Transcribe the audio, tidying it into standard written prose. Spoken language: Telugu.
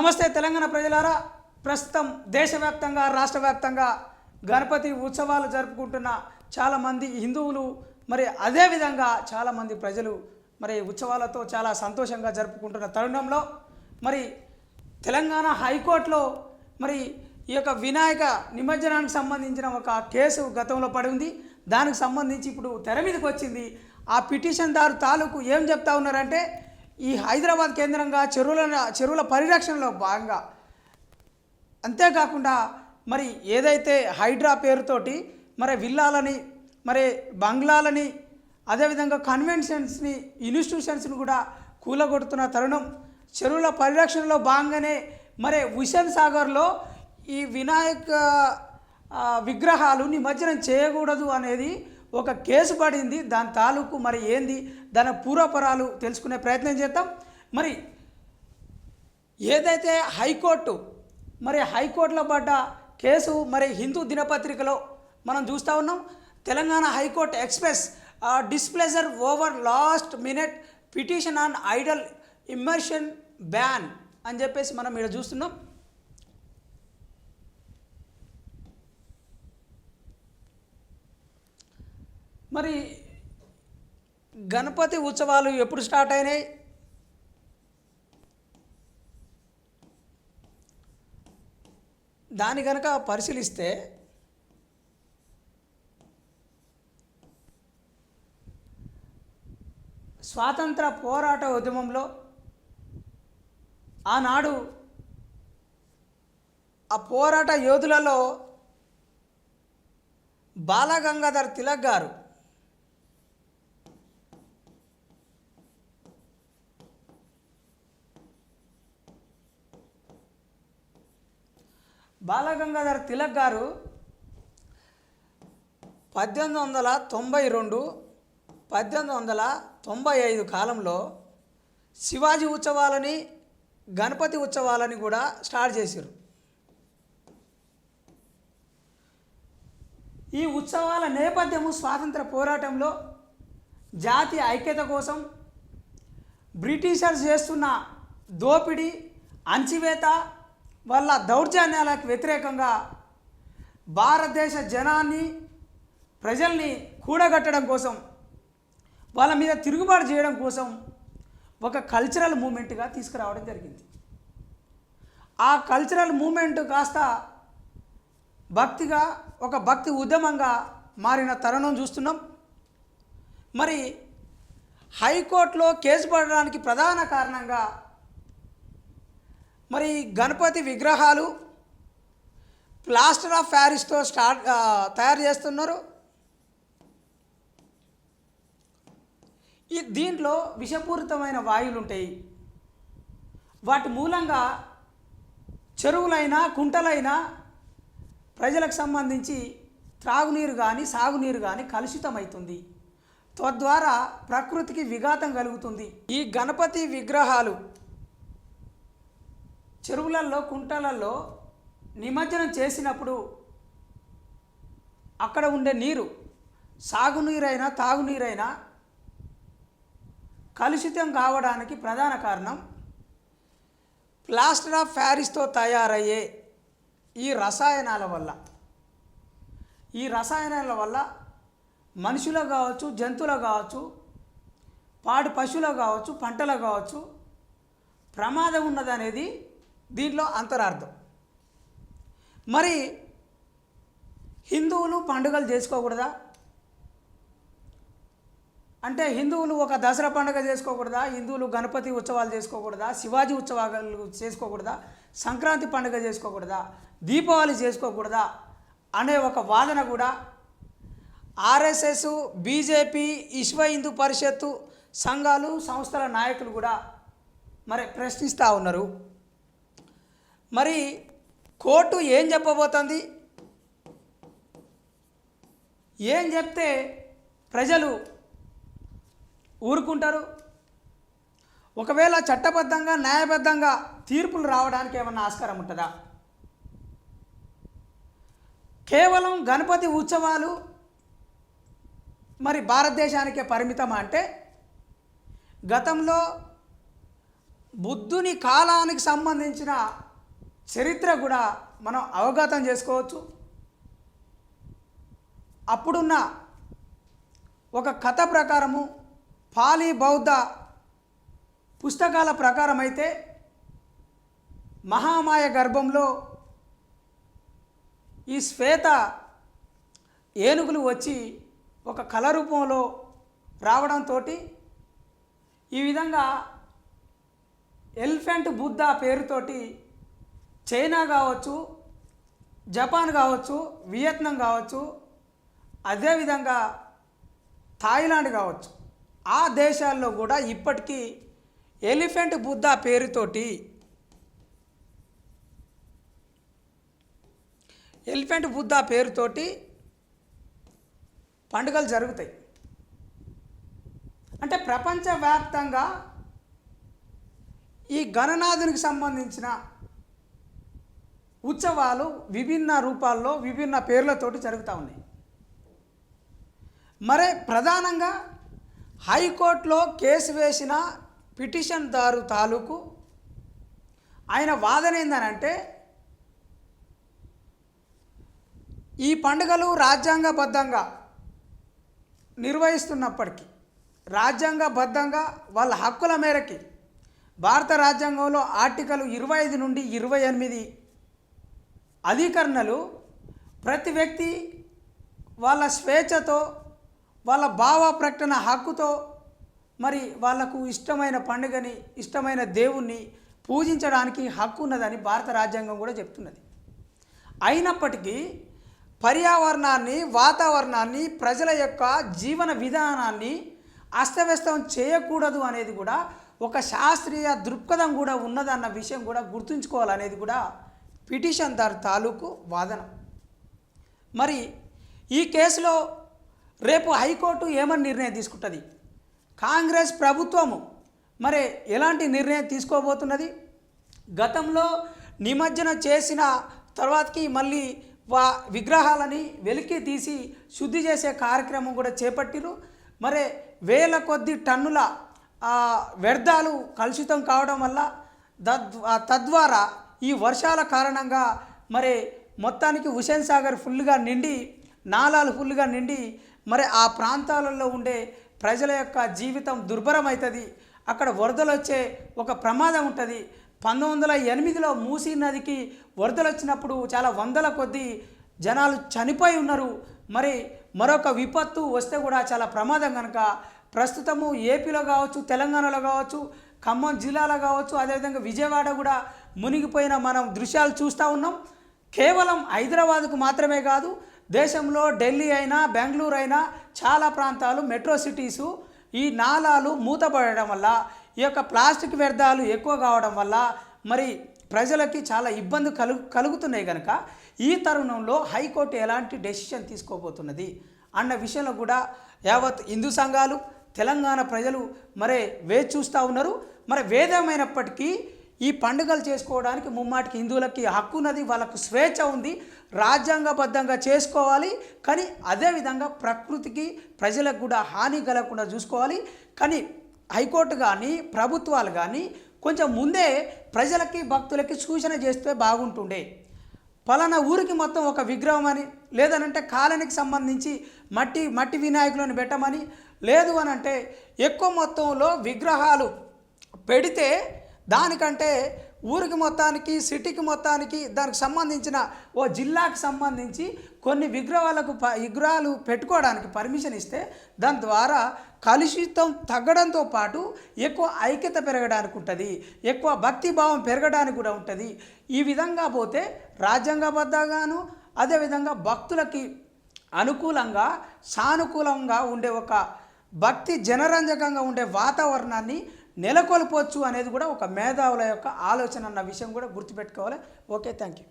నమస్తే తెలంగాణ ప్రజలారా, ప్రస్తుతం దేశవ్యాప్తంగా రాష్ట్రవ్యాప్తంగా గణపతి ఉత్సవాలు జరుపుకుంటున్న చాలామంది హిందువులు, మరి అదేవిధంగా చాలామంది ప్రజలు మరి ఉత్సవాలతో చాలా సంతోషంగా జరుపుకుంటున్న తరుణంలో మరి తెలంగాణ హైకోర్టులో మరి ఈ యొక్క వినాయక నిమజ్జనానికి సంబంధించిన ఒక కేసు గతంలో పడి ఉంది. దానికి సంబంధించి ఇప్పుడు తెర మీదకి వచ్చింది. ఆ పిటిషన్దారు తాలూకు ఏం చెప్తా ఉన్నారంటే, ఈ హైదరాబాద్ కేంద్రంగా చెరువుల పరిరక్షణలో భాగంగా, అంతేకాకుండా మరి ఏదైతే హైడ్రా పేరుతోటి మరి విల్లాలని, మరి బంగ్లాలని, అదేవిధంగా కన్వెన్షన్స్ని, ఇన్స్టిట్యూషన్స్ని కూడా కూలగొడుతున్న తరుణం, చెరువుల పరిరక్షణలో భాగంగానే మరి హుస్సేన్ సాగర్లో ఈ వినాయక విగ్రహాలు నిమజ్జనం చేయకూడదు అనేది ఒక కేసు పడింది. దాని తాలూకు మరి ఏంది, దాని పూర్వపరాలు తెలుసుకునే ప్రయత్నం చేద్దాం. మరి ఏదైతే హైకోర్టులో పడ్డ కేసు మరి హిందూ దినపత్రికలో మనం చూస్తూ ఉన్నాం. Telangana high court express displeasure over last minute petition on Idol immersion ban అని చెప్పేసి మనం ఇక్కడ చూస్తున్నాం. మరి గణపతి ఉత్సవాలు ఎప్పుడు స్టార్ట్ అయినాయి, దాని కనుక పరిశీలిస్తే స్వాతంత్ర పోరాట ఉద్యమంలో ఆనాడు ఆ పోరాట యోధులలో బాలగంగాధర్ తిలక్ గారు బాలగంగాధర్ తిలక్ గారు 1892, 1895 కాలంలో శివాజీ ఉత్సవాలని, గణపతి ఉత్సవాలని కూడా స్టార్ట్ చేశారు. ఈ ఉత్సవాల నేపథ్యము స్వాతంత్ర పోరాటంలో జాతి ఐక్యత కోసం బ్రిటిషర్స్ చేస్తున్న దోపిడీ, అణచివేత వల్ల దౌర్జన్యాలకు వ్యతిరేకంగా భారతదేశ జనాన్ని, ప్రజల్ని కూడగట్టడం కోసం, వాళ్ళ మీద తిరుగుబాటు చేయడం కోసం ఒక కల్చరల్ మూమెంట్గా తీసుకురావడం జరిగింది. ఆ కల్చరల్ మూమెంట్ కాస్త భక్తిగా, ఒక భక్తి ఉద్యమంగా మారిన తరుణం చూస్తున్నాం. మరి హైకోర్టులో కేసు పడడానికి ప్రధాన కారణంగా మరి గణపతి విగ్రహాలు ప్లాస్టర్ ఆఫ్ ప్యారిస్తో తయారు చేస్తున్నారు. దీంట్లో విషపూరితమైన వాయువులు ఉంటాయి. వాటి మూలంగా చెరువులైనా, కుంటలైనా ప్రజలకు సంబంధించి త్రాగునీరు కానీ, సాగునీరు కానీ కలుషితమవుతుంది. తద్వారా ప్రకృతికి విఘాతం కలుగుతుంది. ఈ గణపతి విగ్రహాలు చెరువులలో, కుంటలలో నిమజ్జనం చేసినప్పుడు అక్కడ ఉండే నీరు, సాగునీరైనా తాగునీరైనా కలుషితం కావడానికి ప్రధాన కారణం ప్లాస్టర్ ఆఫ్ ప్యారిస్తో తయారయ్యే ఈ రసాయనాల వల్ల. ఈ రసాయనాల వల్ల మనుషులకు కావచ్చు, జంతువులకు కావచ్చు, పాడి పశువులకు కావచ్చు, పంటలకు కావచ్చు ప్రమాదం ఉన్నదనేది దీంట్లో అంతరార్థం. మరి హిందువులు పండుగలు చేసుకోకూడదా అంటే, హిందువులు ఒక దసరా పండుగ చేసుకోకూడదా, హిందువులు గణపతి ఉత్సవాలు చేసుకోకూడదా, శివాజీ ఉత్సవాలు చేసుకోకూడదా, సంక్రాంతి పండుగ చేసుకోకూడదా, దీపావళి చేసుకోకూడదా అనే ఒక వాదన కూడా ఆర్ఎస్ఎస్, బీజేపీ, విశ్వ హిందూ పరిషత్తు సంఘాలు, సంస్థల నాయకులు కూడా మరి ప్రశ్నిస్తూ ఉన్నారు. మరి కోర్టు ఏం చెప్పబోతుంది, ఏం చెప్తే ప్రజలు ఊరుకుంటారు? ఒకవేళ చట్టబద్ధంగా, న్యాయబద్ధంగా తీర్పులు రావడానికి ఏమన్నా ఆస్కారం ఉంటుందా? కేవలం గణపతి ఉత్సవాలు మరి భారతదేశానికే పరిమితం అంటే, గతంలో బుద్ధుని కాలానికి సంబంధించిన చరిత్ర కూడా మనం అవగతం చేసుకోవచ్చు. అప్పుడున్న ఒక కథ ప్రకారము పాలీ బౌద్ధ పుస్తకాల ప్రకారం అయితే మహామాయ గర్భంలో ఈ శ్వేత ఏనుగులు వచ్చి ఒక కళ రూపంలో రావడంతో ఈ విధంగా ఎలిఫెంట్ బుద్ధ పేరుతోటి చైనా కావచ్చు, జపాన్ కావచ్చు, వియత్నాం కావచ్చు, అదేవిధంగా థాయిలాండ్ కావచ్చు, ఆ దేశాల్లో కూడా ఇప్పటికీ ఎలిఫెంట్ బుద్ధ పేరుతోటి పండుగలు జరుగుతాయి. అంటే ప్రపంచవ్యాప్తంగా ఈ గణనాథునికి సంబంధించిన ఉత్సవాలు విభిన్న రూపాల్లో విభిన్న పేర్లతోటి జరుగుతూ ఉన్నాయి. మరే ప్రధానంగా హైకోర్టులో కేసు వేసిన పిటిషన్దారు తాలూకు ఆయన వాదన ఏందనంటే, ఈ పండుగలు రాజ్యాంగబద్ధంగా నిర్వహిస్తున్నప్పటికీ రాజ్యాంగబద్ధంగా వాళ్ళ హక్కుల మేరకి భారత రాజ్యాంగంలో ఆర్టికల్ 25 నుండి 28 అధికరణలు ప్రతి వ్యక్తి వాళ్ళ స్వేచ్ఛతో వాళ్ళ భావ ప్రకటన హక్కుతో మరి వాళ్లకు ఇష్టమైన పండుగని ఇష్టమైన దేవుణ్ణి పూజించడానికి హక్కు ఉన్నదని భారత రాజ్యాంగం కూడా చెప్తున్నది. అయినప్పటికీ పర్యావరణాన్ని, వాతావరణాన్ని, ప్రజల యొక్క జీవన విధానాన్ని అస్తవ్యస్తం చేయకూడదు అనేది కూడా ఒక శాస్త్రీయ దృక్పథం కూడా ఉన్నదన్న విషయం కూడా గుర్తుంచుకోవాలనేది కూడా పిటిషన్దారు తాలూకు వాదన. మరి ఈ కేసులో రేపు హైకోర్టు ఏమని నిర్ణయం తీసుకుంటుంది, కాంగ్రెస్ ప్రభుత్వము మరి ఎలాంటి నిర్ణయం తీసుకోబోతున్నది, గతంలో నిమజ్జనం చేసిన తర్వాతకి మళ్ళీ విగ్రహాలని వెలికి తీసి శుద్ధి చేసే కార్యక్రమం కూడా చేపట్టిరు. మరి వేల కొద్ది టన్నుల వ్యర్థాలు కలుషితం కావడం వల్ల తద్వారా ఈ వర్షాల కారణంగా మరి మొత్తానికి హుస్సేన్ సాగర్ ఫుల్గా నిండి, నాలాలు ఫుల్గా నిండి మరి ఆ ప్రాంతాలలో ఉండే ప్రజల యొక్క జీవితం దుర్భరమవుతుంది. అక్కడ వరదలు వచ్చే ఒక ప్రమాదం ఉంటుంది. 1908లో మూసీ నదికి వరదలు వచ్చినప్పుడు చాలా వందల కొద్ది జనాలు చనిపోయి ఉన్నారు. మరి మరొక విపత్తు వస్తే కూడా చాలా ప్రమాదం కనుక ప్రస్తుతము ఏపీలో కావచ్చు, తెలంగాణలో కావచ్చు, ఖమ్మం జిల్లాలో కావచ్చు, అదేవిధంగా విజయవాడ కూడా మునిగిపోయిన మనం దృశ్యాలు చూస్తూ ఉన్నాం. కేవలం హైదరాబాద్కు మాత్రమే కాదు, దేశంలో ఢిల్లీ అయినా, బెంగళూరు అయినా చాలా ప్రాంతాలు మెట్రో సిటీసు ఈ నాలాలు మూతపడడం వల్ల, ఈ యొక్క ప్లాస్టిక్ వ్యర్థాలు ఎక్కువ కావడం వల్ల మరి ప్రజలకి చాలా ఇబ్బంది కలుగుతున్నాయి. కనుక ఈ తరుణంలో హైకోర్టు ఎలాంటి డెసిషన్ తీసుకోబోతున్నది అన్న విషయంలో కూడా యావత్ హిందూ సంఘాలు, తెలంగాణ ప్రజలు మరే వేచి చూస్తూ ఉన్నారు. మరి వేదమైనప్పటికీ ఈ పండుగలు చేసుకోవడానికి ముమ్మాటికి హిందువులకి హక్కు ఉన్నది, వాళ్ళకు స్వేచ్ఛ ఉంది, రాజ్యాంగబద్ధంగా చేసుకోవాలి. కానీ అదేవిధంగా ప్రకృతికి, ప్రజలకు కూడా హాని కలగకుండా చూసుకోవాలి. కానీ హైకోర్టు కానీ ప్రభుత్వాలు కానీ కొంచెం ముందే ప్రజలకి, భక్తులకి సూచన చేస్తే బాగుంటుండే. పలానా ఊరికి మొత్తం ఒక విగ్రహం అని, లేదనంటే కాలనీకి సంబంధించి మట్టి వినాయకులను పెట్టమని, లేదు అనంటే ఎక్కువ మొత్తంలో విగ్రహాలు పెడితే దానికంటే ఊరికి మొత్తానికి, సిటీకి మొత్తానికి, దానికి సంబంధించిన ఓ జిల్లాకు సంబంధించి కొన్ని విగ్రహాలు పెట్టుకోవడానికి పర్మిషన్ ఇస్తే దాని ద్వారా కలుషితం తగ్గడంతో పాటు ఎక్కువ ఐక్యత పెరగడానికి ఉంటుంది, ఎక్కువ భక్తిభావం పెరగడానికి కూడా ఉంటుంది. ఈ విధంగా పోతే రాజ్యాంగబద్ధంగాను అదేవిధంగా భక్తులకి అనుకూలంగా, సానుకూలంగా ఉండే ఒక భక్తి జనరంజకంగా ఉండే వాతావరణాన్ని నెలకొల్పవచ్చు అనేది కూడా ఒక మేధావుల యొక్క ఆలోచన అన్న విషయం కూడా గుర్తుపెట్టుకోవాలి. Okay, thank you.